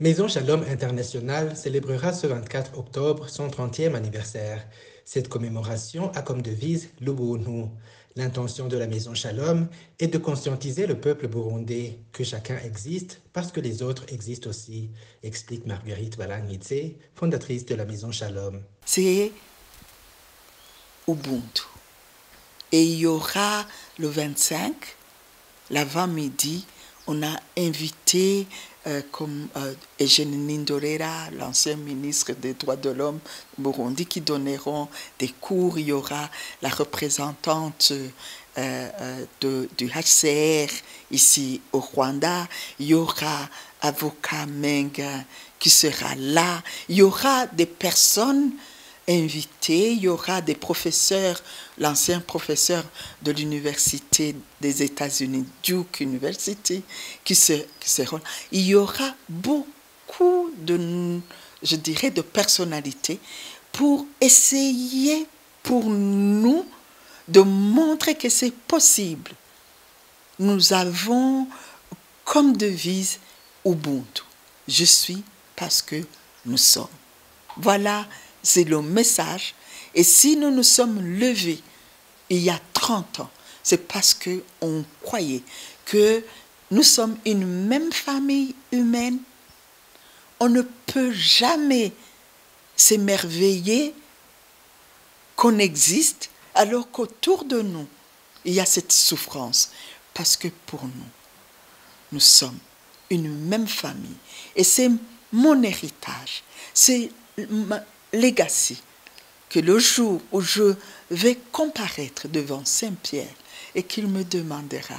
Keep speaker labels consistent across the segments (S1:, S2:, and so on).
S1: Maison Shalom International célébrera ce 24 octobre son 30e anniversaire. Cette commémoration a comme devise l'Ubuntu. L'intention de la Maison Shalom est de conscientiser le peuple burundais que chacun existe parce que les autres existent aussi, explique Marguerite Valagnitze, fondatrice de la Maison Shalom.
S2: C'est Ubuntu. Et il y aura le 25, l'avant-midi, on a invité comme Eugène Nindorera, l'ancien ministre des droits de l'homme Burundi, qui donneront des cours. Il y aura la représentante du HCR ici au Rwanda. Il y aura avocat Menga qui sera là. Il y aura des personnes invité, il y aura des professeurs, l'ancien professeur de l'université des États-Unis, Duke University, qui seront. Il y aura beaucoup de, je dirais, de personnalités pour essayer pour nous de montrer que c'est possible. Nous avons comme devise Ubuntu. Je suis parce que nous sommes. Voilà. C'est le message. Et si nous nous sommes levés il y a 30 ans, c'est parce qu'on croyait que nous sommes une même famille humaine. On ne peut jamais s'émerveiller qu'on existe alors qu'autour de nous, il y a cette souffrance. Parce que pour nous, nous sommes une même famille. Et c'est mon héritage. C'est ma legacy, que le jour où je vais comparaître devant Saint-Pierre et qu'il me demandera,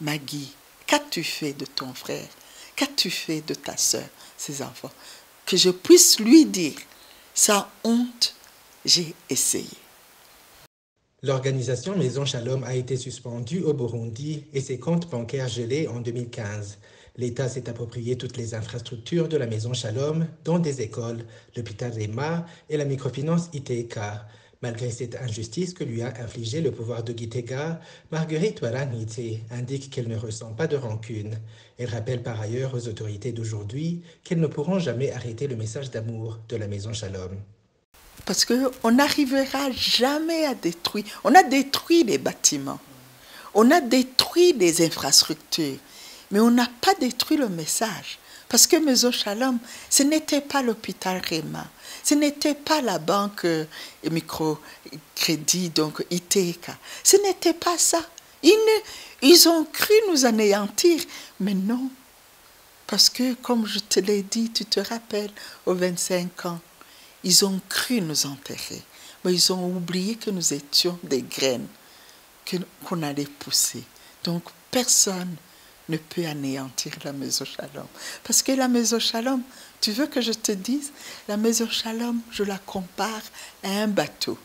S2: Maggie, qu'as-tu fait de ton frère? Qu'as-tu fait de ta sœur, ses enfants? Que je puisse lui dire, sans honte, j'ai essayé.
S1: L'organisation Maison Shalom a été suspendue au Burundi et ses comptes bancaires gelés en 2015. L'État s'est approprié toutes les infrastructures de la Maison Shalom, dont des écoles, l'hôpital Rema et la microfinance ITK. Malgré cette injustice que lui a infligée le pouvoir de Gitega, Marguerite Valagnitze indique qu'elle ne ressent pas de rancune. Elle rappelle par ailleurs aux autorités d'aujourd'hui qu'elles ne pourront jamais arrêter le message d'amour de la Maison Shalom.
S2: Parce qu'on n'arrivera jamais à détruire. On a détruit les bâtiments. On a détruit les infrastructures. Mais on n'a pas détruit le message. Parce que Maison Shalom, ce n'était pas l'hôpital Rema. Ce n'était pas la banque microcrédit, donc ITK. Ce n'était pas ça. Ils ont cru nous anéantir. Mais non. Parce que, comme je te l'ai dit, tu te rappelles, aux 25 ans, ils ont cru nous enterrer. Mais ils ont oublié que nous étions des graines qu'on allait pousser. Donc, personne ne peut anéantir la Maison Shalom. Parce que la Maison Shalom, tu veux que je te dise, la Maison Shalom, je la compare à un bateau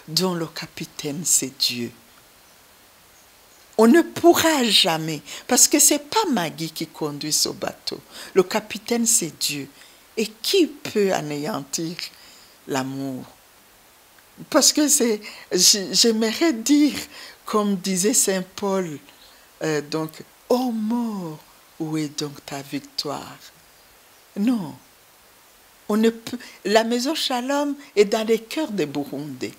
S2: dont le capitaine, c'est Dieu. On ne pourra jamais, parce que ce n'est pas Maggie qui conduit ce bateau. Le capitaine, c'est Dieu. Et qui peut anéantir l'amour? Parce que j'aimerais dire, comme disait Saint Paul, donc, ô mort, où est donc ta victoire? Non. On ne peut, la Maison Shalom est dans les cœurs des Burundais.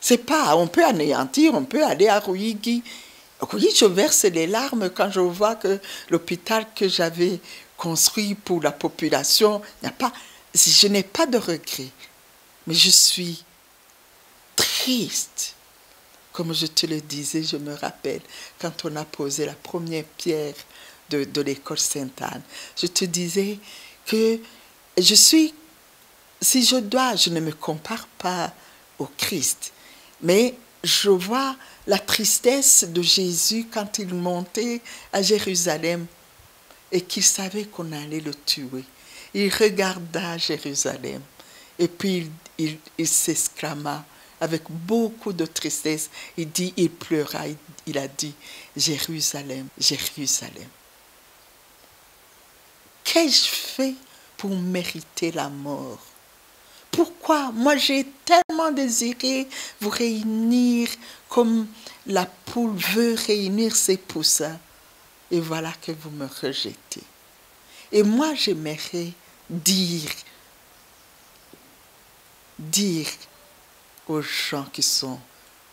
S2: C'est pas, on peut anéantir, on peut aller à Ruyigi. Oui, je verse les larmes quand je vois que l'hôpital que j'avais construit pour la population, je n'ai pas de regret. Mais je suis triste. Comme je te le disais, je me rappelle, quand on a posé la première pierre de l'école Sainte-Anne, je te disais que si je dois, je ne me compare pas au Christ, mais je vois la tristesse de Jésus quand il montait à Jérusalem et qu'il savait qu'on allait le tuer. Il regarda Jérusalem et puis il s'exclama avec beaucoup de tristesse. Il pleura, il a dit, Jérusalem, Jérusalem. Qu'ai-je fait pour mériter la mort? Pourquoi? Moi, j'ai tellement désiré vous réunir comme la poule veut réunir ses poussins. Et voilà que vous me rejetez. Et moi, j'aimerais dire aux gens qui sont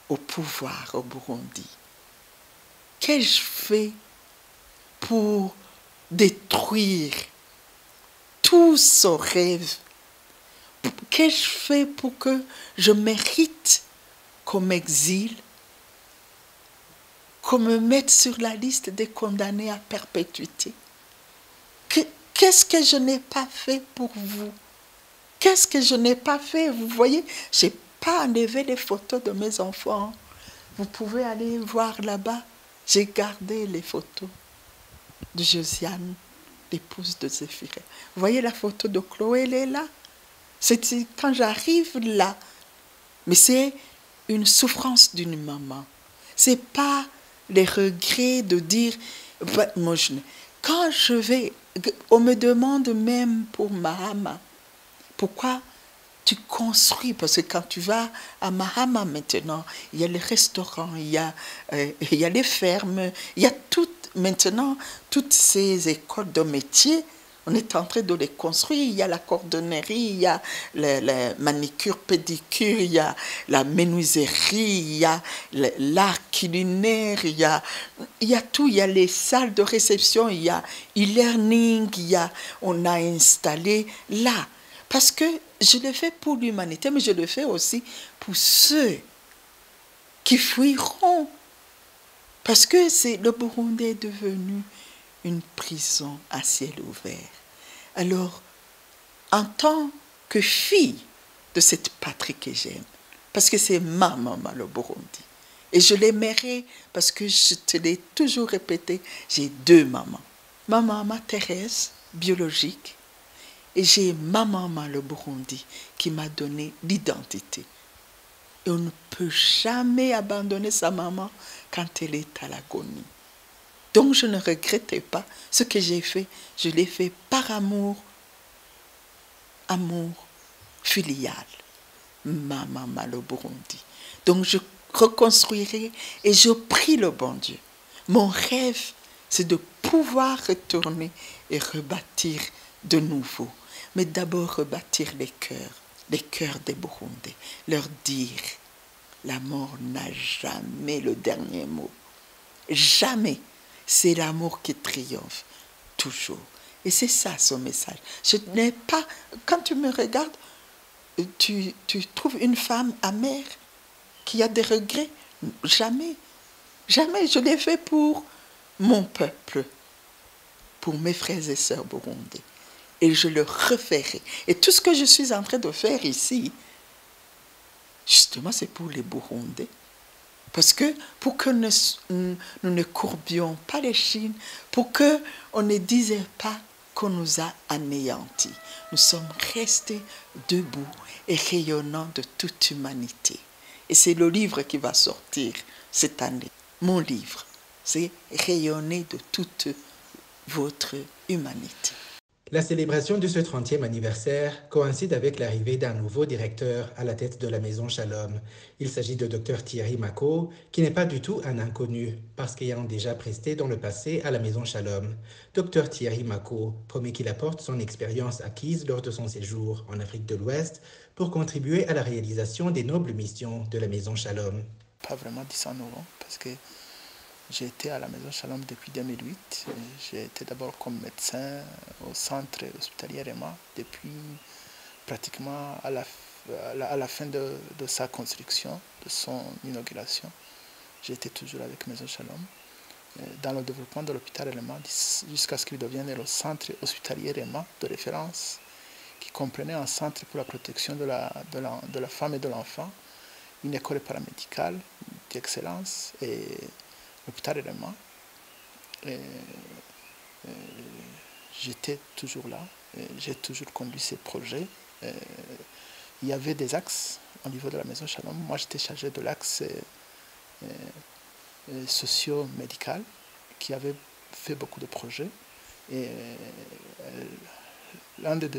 S2: au pouvoir au Burundi, qu'ai-je fait pour détruire tout ce rêve? Qu'ai-je fait pour que je mérite qu'on m'exile, qu'on me mette sur la liste des condamnés à perpétuité? Qu'est-ce que je n'ai pas fait pour vous? Qu'est-ce que je n'ai pas fait? Vous voyez, je n'ai pas enlevé les photos de mes enfants. Vous pouvez aller voir là-bas. J'ai gardé les photos de Josiane, l'épouse de Zéphirin. Vous voyez la photo de Chloé, elle est là. C'est quand j'arrive là. Mais c'est une souffrance d'une maman. Ce n'est pas les regrets de dire... Moi, quand je vais... On me demande même pour Mahama, pourquoi tu construis? Parce que quand tu vas à Mahama maintenant, il y a les restaurants, il y a les fermes, il y a maintenant toutes ces écoles de métiers. On est en train de les construire. Il y a la cordonnerie, il y a la manicure, pédicure, il y a la menuiserie, il y a l'art culinaire, il y a tout. Il y a les salles de réception, il y a e-learning, on a installé là. Parce que je le fais pour l'humanité, mais je le fais aussi pour ceux qui fuiront. Parce que le Burundi est devenu une prison à ciel ouvert. Alors, en tant que fille de cette patrie que j'aime, parce que c'est ma maman, le Burundi, et je l'aimerai parce que je te l'ai toujours répété, j'ai deux mamans. Ma maman Thérèse, biologique, et j'ai ma maman, le Burundi, qui m'a donné l'identité. Et on ne peut jamais abandonner sa maman quand elle est à l'agonie. Donc je ne regrettais pas ce que j'ai fait. Je l'ai fait par amour filial. Ma maman, le Burundi. Donc je reconstruirai et je prie le bon Dieu. Mon rêve, c'est de pouvoir retourner et rebâtir de nouveau. Mais d'abord rebâtir les cœurs des Burundais. Leur dire, la mort n'a jamais le dernier mot. Jamais. C'est l'amour qui triomphe, toujours. Et c'est ça son message. Je n'ai pas... Quand tu me regardes, tu trouves une femme amère qui a des regrets? Jamais. Jamais. Je l'ai fait pour mon peuple, pour mes frères et sœurs burundais. Et je le referai. Et tout ce que je suis en train de faire ici, justement, c'est pour les Burundais. Parce que pour que nous ne courbions pas les chines, pour qu'on ne disait pas qu'on nous a anéantis, nous sommes restés debout et rayonnants de toute humanité. Et c'est le livre qui va sortir cette année. Mon livre, c'est rayonner de toute votre humanité.
S1: La célébration de ce 30e anniversaire coïncide avec l'arrivée d'un nouveau directeur à la tête de la Maison Shalom. Il s'agit de Dr Thierry Mako, qui n'est pas du tout un inconnu, parce qu'ayant déjà presté dans le passé à la Maison Shalom. Dr Thierry Mako promet qu'il apporte son expérience acquise lors de son séjour en Afrique de l'Ouest pour contribuer à la réalisation des nobles missions de la Maison Shalom.
S3: Pas vraiment 10 ans, non, parce que j'ai été à la Maison Shalom depuis 2008. J'ai été d'abord comme médecin au centre hospitalier Rema depuis pratiquement à la fin de sa construction, de son inauguration. J'ai été toujours avec Maison Shalom dans le développement de l'hôpital Rema jusqu'à ce qu'il devienne le centre hospitalier Rema de référence qui comprenait un centre pour la protection de la femme et de l'enfant, une école paramédicale d'excellence et l'hôpital Rema. J'étais toujours là, j'ai toujours conduit ces projets. Il y avait des axes au niveau de la Maison Shalom. Moi, j'étais chargé de l'axe socio-médical qui avait fait beaucoup de projets. Et l'un des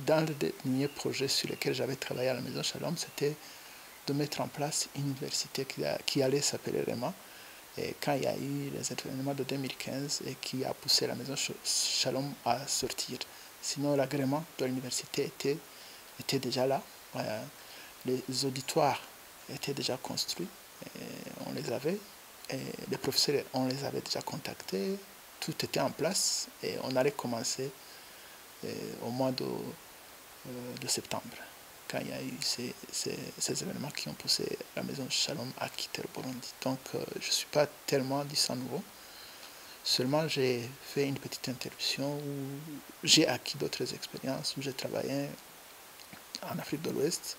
S3: derniers projets sur lesquels j'avais travaillé à la Maison Shalom, c'était de mettre en place une université qui allait s'appeler Rema. Et quand il y a eu les événements de 2015 et qui a poussé la Maison Shalom à sortir Sinon, l'agrément de l'université était déjà là. Les auditoires étaient déjà construits. On les avait. Et les professeurs, on les avait déjà contactés. Tout était en place et on allait commencer au mois de septembre, quand il y a eu ces événements qui ont poussé la maison Shalom à quitter le Burundi. Donc, je ne suis pas tellement du sang nouveau. Seulement, j'ai fait une petite interruption où j'ai acquis d'autres expériences, où j'ai travaillé en Afrique de l'Ouest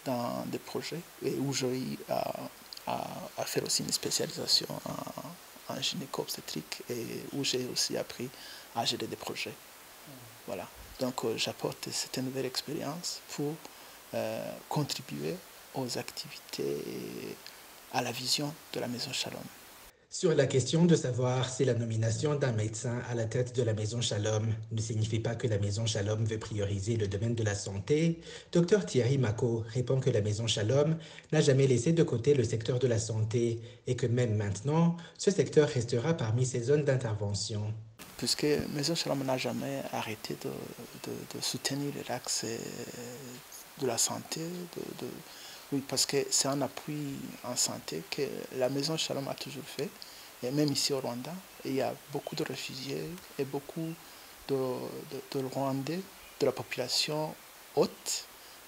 S3: dans des projets et où j'ai eu à faire aussi une spécialisation en gynéco-obstétrique et où j'ai aussi appris à gérer des projets. Voilà. Donc j'apporte cette nouvelle expérience pour contribuer aux activités et à la vision de la Maison Shalom.
S1: Sur la question de savoir si la nomination d'un médecin à la tête de la Maison Shalom ne signifie pas que la Maison Shalom veut prioriser le domaine de la santé, Dr Thierry Mako répond que la Maison Shalom n'a jamais laissé de côté le secteur de la santé et que même maintenant, ce secteur restera parmi ses zones d'intervention.
S3: Puisque Maison Shalom n'a jamais arrêté de soutenir l'axe de la santé, oui, parce que c'est un appui en santé que la Maison Shalom a toujours fait. Et même ici au Rwanda, il y a beaucoup de réfugiés et beaucoup de Rwandais, de la population haute,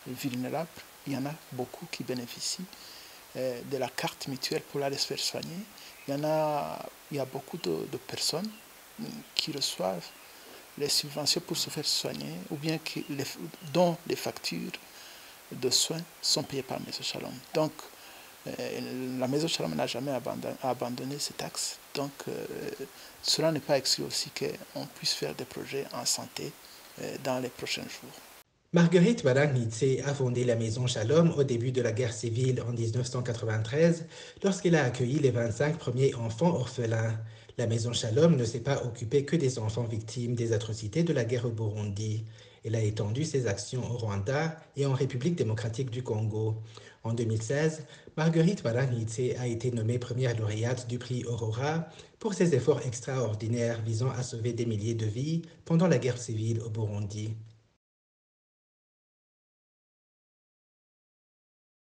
S3: vulnérable. Il y en a beaucoup qui bénéficient de la carte mutuelle pour aller se faire soigner. Il y a beaucoup de personnes qui reçoivent les subventions pour se faire soigner ou bien dont les factures de soins sont payées par Maison Shalom. Donc, la Maison Shalom n'a jamais abandonné cet axe. Donc, cela n'est pas exclu aussi qu'on puisse faire des projets en santé dans les prochains jours.
S1: Marguerite Baranitse a fondé la Maison Shalom au début de la guerre civile en 1993, lorsqu'elle a accueilli les 25 premiers enfants orphelins. La Maison Shalom ne s'est pas occupée que des enfants victimes des atrocités de la guerre au Burundi. Elle a étendu ses actions au Rwanda et en République démocratique du Congo. En 2016, Marguerite Baranitse a été nommée première lauréate du prix Aurora pour ses efforts extraordinaires visant à sauver des milliers de vies pendant la guerre civile au Burundi.